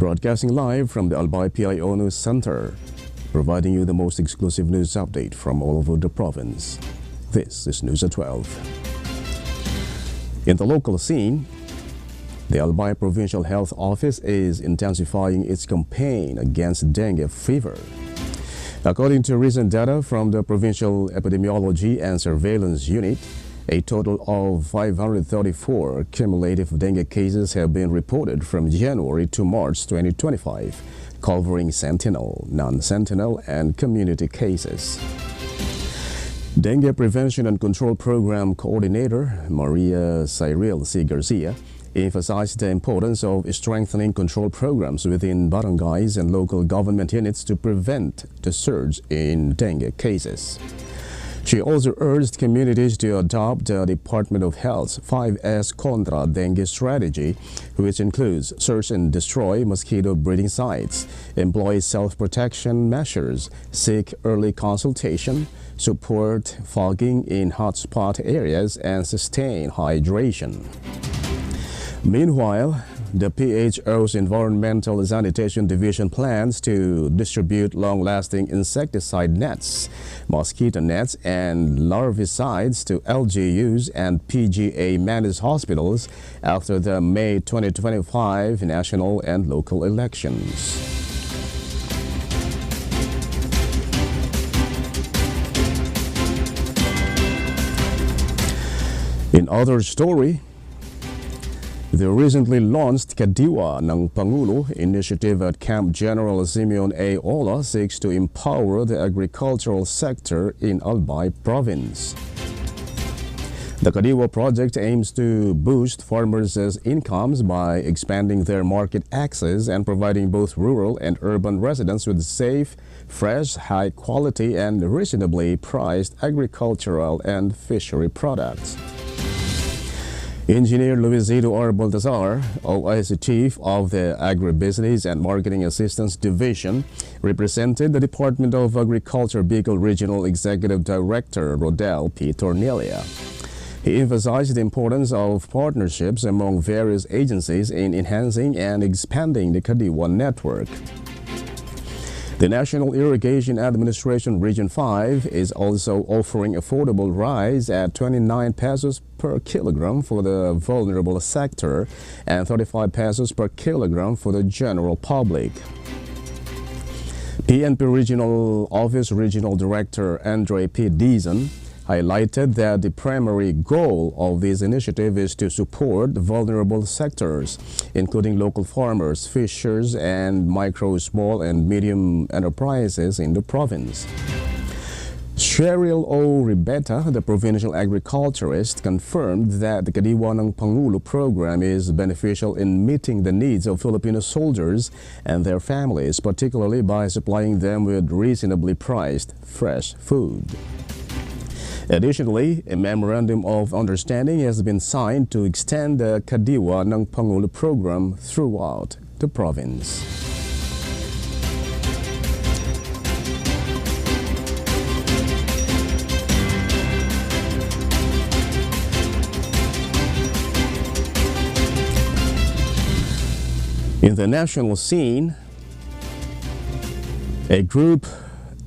Broadcasting live from the Albay PIO News Center, providing you the most exclusive news update from all over the province. This is News at 12. In the local scene, the Albay Provincial Health Office is intensifying its campaign against dengue fever. According to recent data from the Provincial Epidemiology and Surveillance Unit, a total of 534 cumulative dengue cases have been reported from January to March 2025, covering sentinel, non-sentinel, and community cases. Dengue Prevention and Control Program Coordinator Maria Cyril C. Garcia emphasized the importance of strengthening control programs within barangays and local government units to prevent the surge in dengue cases. She also urged communities to adopt the Department of Health's 5S Contra Dengue strategy, which includes search and destroy mosquito breeding sites, employ self-protection measures, seek early consultation, support fogging in hotspot areas, and sustain hydration. Meanwhile, the PHO's Environmental Sanitation Division plans to distribute long-lasting insecticide nets, mosquito nets, and larvicides to LGUs and PGA managed hospitals after the May 2025 national and local elections. In other story, the recently launched Kadiwa ng Pangulo initiative at Camp General Simeon A. Ola seeks to empower the agricultural sector in Albay Province. The Kadiwa project aims to boost farmers' incomes by expanding their market access and providing both rural and urban residents with safe, fresh, high-quality, and reasonably priced agricultural and fishery products. Engineer Luisito R. Baltazar, OIC Chief of the Agribusiness and Marketing Assistance Division, represented the Department of Agriculture Bicol Regional Executive Director Rodel P. Tornelia. He emphasized the importance of partnerships among various agencies in enhancing and expanding the Kadiwa network. The National Irrigation Administration Region 5 is also offering affordable rice at 29 pesos per kilogram for the vulnerable sector and 35 pesos per kilogram for the general public. PNP Regional Office Regional Director Andre P. Dizon highlighted that the primary goal of this initiative is to support vulnerable sectors, including local farmers, fishers, and micro, small, and medium enterprises in the province. Cheryl O. Ribeta, the provincial agriculturist, confirmed that the Kadiwa ng Pangulo program is beneficial in meeting the needs of Filipino soldiers and their families, particularly by supplying them with reasonably priced fresh food. Additionally, a memorandum of understanding has been signed to extend the Kadiwa ng Pangulo program throughout the province. In the national scene, a group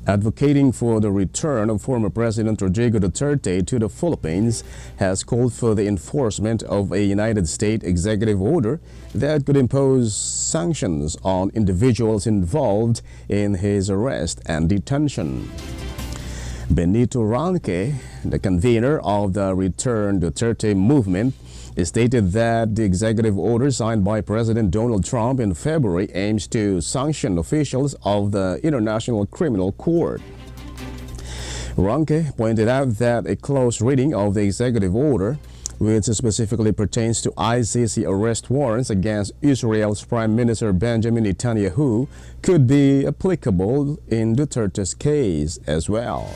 advocating for the return of former President Rodrigo Duterte to the Philippines has called for the enforcement of a United States executive order that could impose sanctions on individuals involved in his arrest and detention. Benito Ranque, the convener of the Return Duterte movement, stated that the executive order signed by President Donald Trump in February aims to sanction officials of the International Criminal Court. Ranque pointed out that a close reading of the executive order, which specifically pertains to ICC arrest warrants against Israel's Prime Minister Benjamin Netanyahu, could be applicable in Duterte's case as well.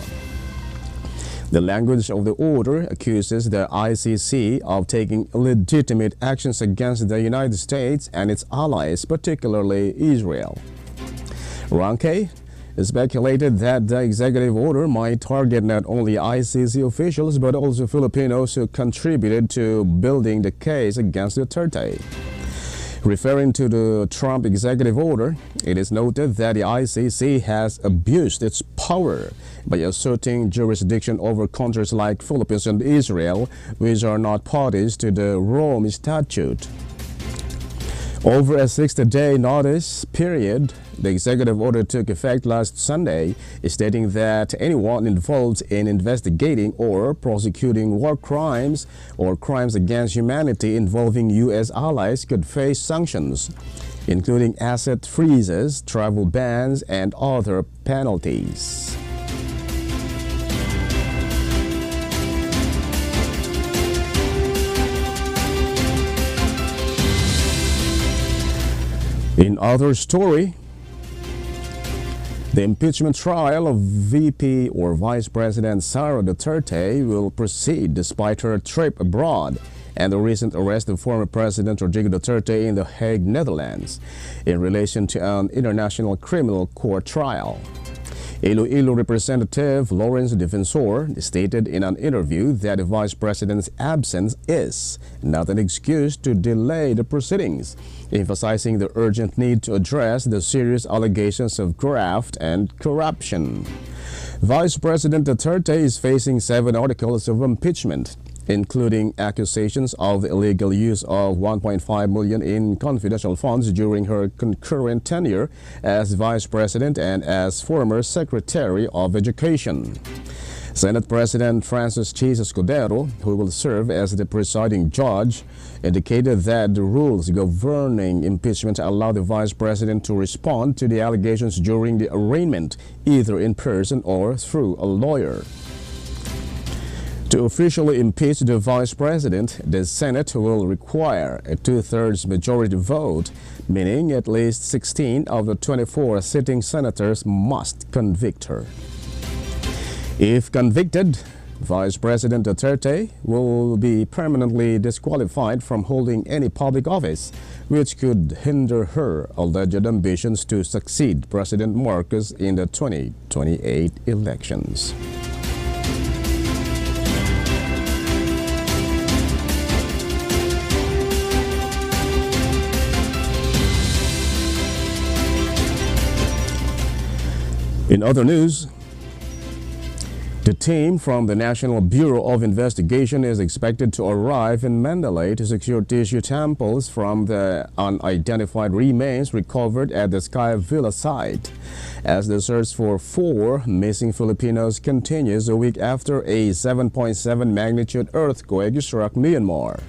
The language of the order accuses the ICC of taking illegitimate actions against the United States and its allies, particularly Israel. Ranque speculated that the executive order might target not only ICC officials but also Filipinos who contributed to building the case against Duterte. Referring to the Trump executive order, it is noted that the ICC has abused its power by asserting jurisdiction over countries like Philippines and Israel, which are not parties to the Rome Statute. Over a 60-day notice period, the executive order took effect last Sunday, stating that anyone involved in investigating or prosecuting war crimes or crimes against humanity involving U.S. allies could face sanctions, including asset freezes, travel bans, and other penalties. In other story, the impeachment trial of VP or Vice President Sara Duterte will proceed despite her trip abroad and the recent arrest of former President Rodrigo Duterte in The Hague, Netherlands, in relation to an International Criminal Court trial. Iloilo Representative Lawrence Defensor stated in an interview that the Vice President's absence is not an excuse to delay the proceedings, emphasizing the urgent need to address the serious allegations of graft and corruption. Vice President Duterte is facing 7 articles of impeachment, including accusations of illegal use of $1.5 million in confidential funds during her concurrent tenure as Vice President and as former Secretary of Education. Senate President Francis Chis Escudero, who will serve as the presiding judge, indicated that the rules governing impeachment allow the Vice President to respond to the allegations during the arraignment, either in person or through a lawyer. To officially impeach the Vice President, the Senate will require a 2/3 majority vote, meaning at least 16 of the 24 sitting senators must convict her. If convicted, Vice President Duterte will be permanently disqualified from holding any public office, which could hinder her alleged ambitions to succeed President Marcos in the 2028 elections. In other news, the team from the National Bureau of Investigation is expected to arrive in Mandalay to secure tissue samples from the unidentified remains recovered at the Sky Villa site, as the search for 4 missing Filipinos continues a week after a 7.7 magnitude earthquake struck Myanmar.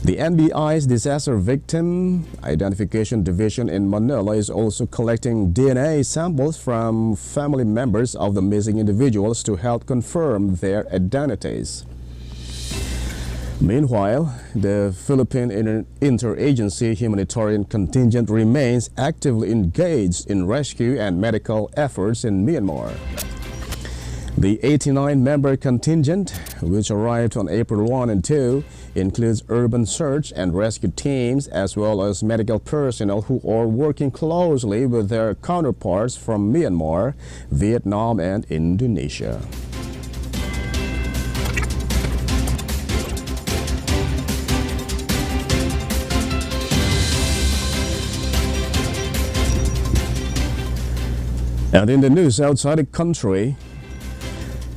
The NBI's Disaster Victim Identification Division in Manila is also collecting DNA samples from family members of the missing individuals to help confirm their identities. Meanwhile, the Philippine Interagency Humanitarian Contingent remains actively engaged in rescue and medical efforts in Myanmar. The 89-member contingent, which arrived on April 1 and 2, includes urban search and rescue teams as well as medical personnel who are working closely with their counterparts from Myanmar, Vietnam, and Indonesia. And in the news outside the country,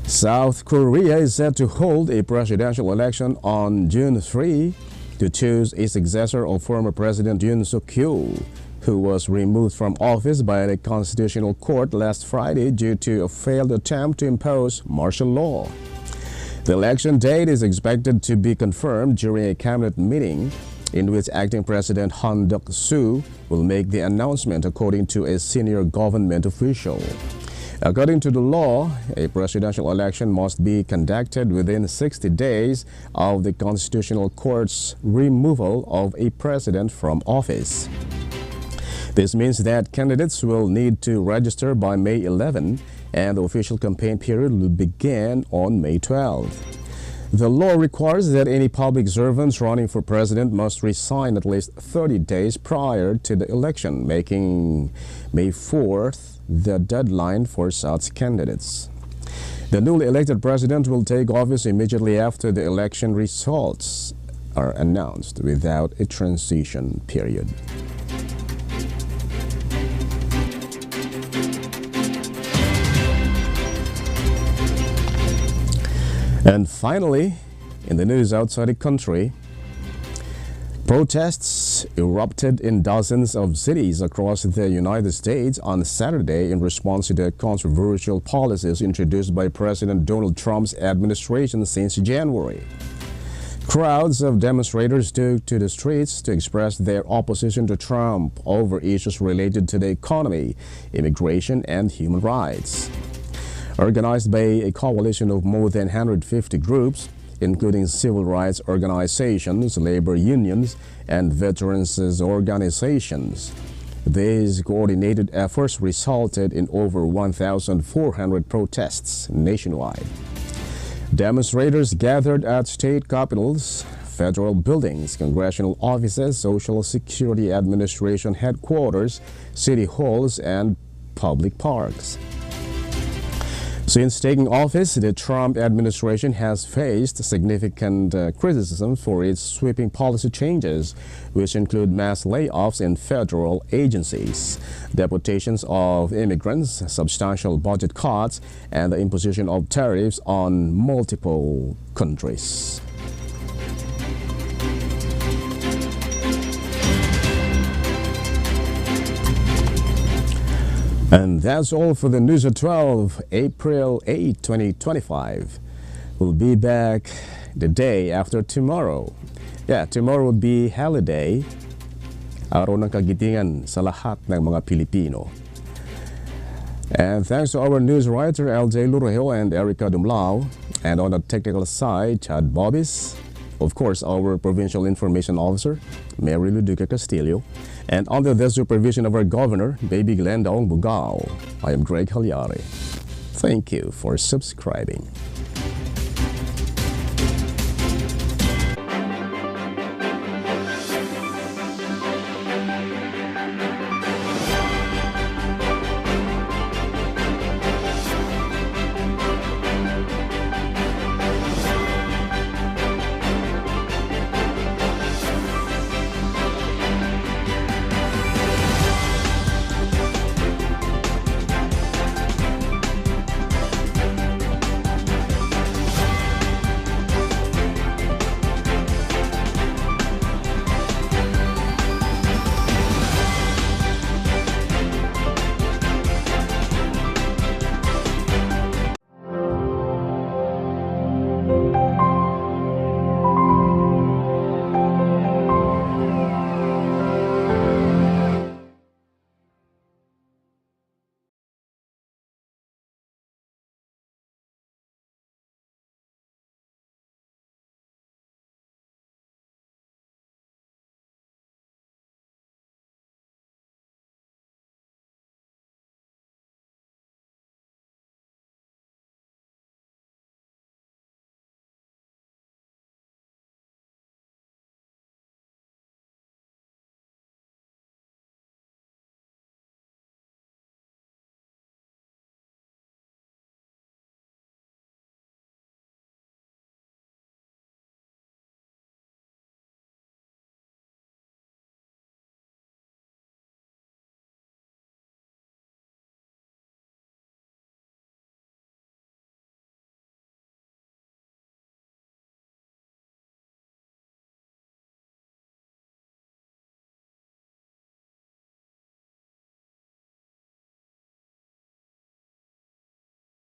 South Korea is set to hold a presidential election on June 3 to choose a successor of former President Yoon Suk-yeol, who was removed from office by the Constitutional Court last Friday due to a failed attempt to impose martial law. The election date is expected to be confirmed during a cabinet meeting in which acting President Han Duck-soo will make the announcement, according to a senior government official. According to the law, a presidential election must be conducted within 60 days of the Constitutional Court's removal of a president from office. This means that candidates will need to register by May 11, and the official campaign period will begin on May 12. The law requires that any public servants running for president must resign at least 30 days prior to the election, making May 4th the deadline for such candidates. The newly elected president will take office immediately after the election results are announced without a transition period. And finally, in the news outside the country, protests erupted in dozens of cities across the United States on Saturday in response to the controversial policies introduced by President Donald Trump's administration since January. Crowds of demonstrators took to the streets to express their opposition to Trump over issues related to the economy, immigration, and human rights. Organized by a coalition of more than 150 groups, including civil rights organizations, labor unions, and veterans organizations. These coordinated efforts resulted in over 1,400 protests nationwide. Demonstrators gathered at state capitals, federal buildings, congressional offices, Social Security Administration headquarters, city halls, and public parks. Since taking office, the Trump administration has faced significant criticism for its sweeping policy changes, which include mass layoffs in federal agencies, deportations of immigrants, substantial budget cuts, and the imposition of tariffs on multiple countries. And that's all for the News at 12, April 8, 2025. We'll be back the day after tomorrow. Yeah, tomorrow will be holiday, araw ng kagitingan sa lahat ng mga Pilipino. And thanks to our news writer Albay PIO and Erica Dumlao, and on the technical side, Chad Bobis, of course, our Provincial Information Officer, Mary Luduca Castillo, and under the supervision of our Governor, Baby Glendaong Bugao, I am Greg Hallare. Thank you for subscribing.